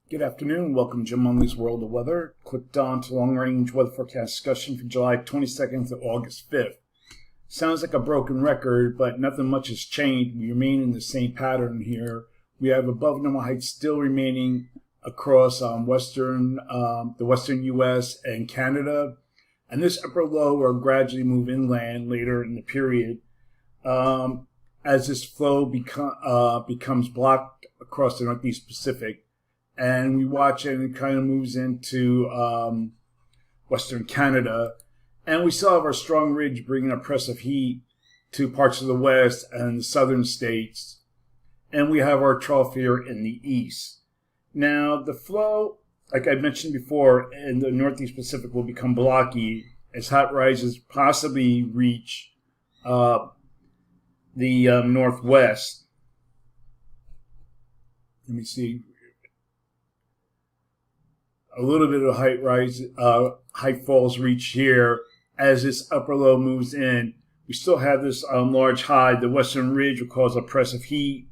Good afternoon. Welcome to Jim Munley's World of Weather. Clicked on to long-range weather forecast discussion for July 22nd to August 5th. Sounds like a broken record, but nothing much has changed. We remain in the same pattern here. We have above normal heights still remaining across the western U.S. and Canada. And this upper low will gradually move inland later in the period as this flow becomes blocked across the Northeast Pacific. And we watch it and it kind of moves into Western Canada. And we still have our strong ridge bringing oppressive heat to parts of the west and the southern states. And we have our trough here in the east. Now, the flow, like I mentioned before, in the Northeast Pacific will become blocky as hot rises possibly reach the northwest. Let me see. A little bit of height falls reach here as this upper low moves in. We still have this large high. The western ridge will cause oppressive heat.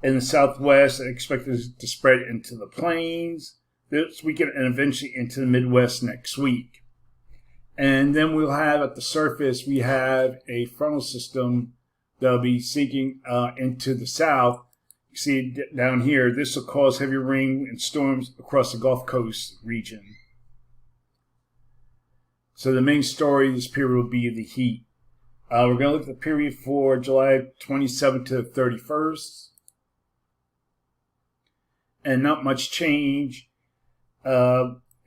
In the southwest, expected to spread into the plains this weekend and eventually into the Midwest next week. And then we'll have at the surface, we have a frontal system that'll be sinking into the south. You see it down here. This will cause heavy rain and storms across the Gulf Coast region. So the main story of this period will be the heat. We're going to look at the period for July 27th to 31st. And not much change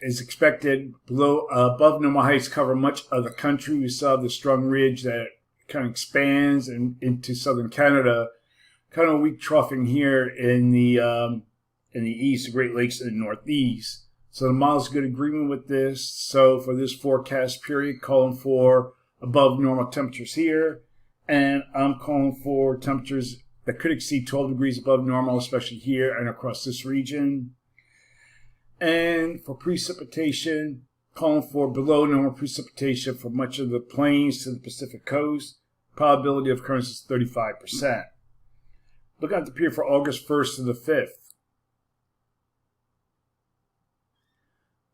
is expected. Above normal heights cover much of the country. We saw the strong ridge that kind of expands into southern Canada. Kind of weak troughing here in the east, the Great Lakes in the northeast. So the model's good agreement with this. So for this forecast period, calling for above normal temperatures here, and I'm calling for temperatures that could exceed 12 degrees above normal, especially here and across this region. And for precipitation, calling for below normal precipitation for much of the plains to the Pacific coast. Probability of occurrence is 35%. Look at the period for August 1st to the 5th.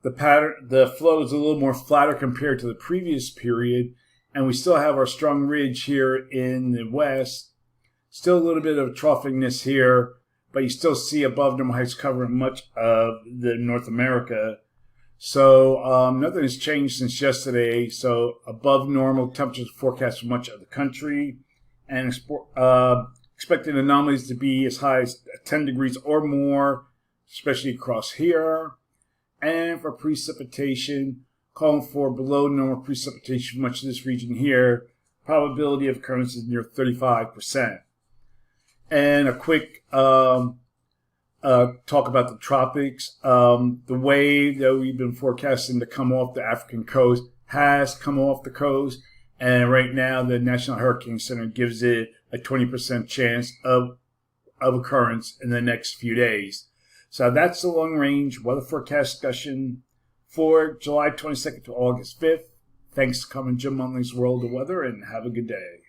The flow is a little more flatter compared to the previous period, and we still have our strong ridge here in the west. Still a little bit of troughingness here, but you still see above normal heights covering much of the North America. So nothing has changed since yesterday. So above normal temperatures forecast for much of the country, and expecting anomalies to be as high as 10 degrees or more, especially across here. And for precipitation, calling for below normal precipitation for much of this region here. Probability of occurrence is near 35%. And a quick talk about the tropics. The wave that we've been forecasting to come off the African coast has come off the coast. And right now, the National Hurricane Center gives it a 20% chance of occurrence in the next few days. So that's the long-range weather forecast discussion for July 22nd to August 5th. Thanks for coming to Jim Munley's World of Weather, and have a good day.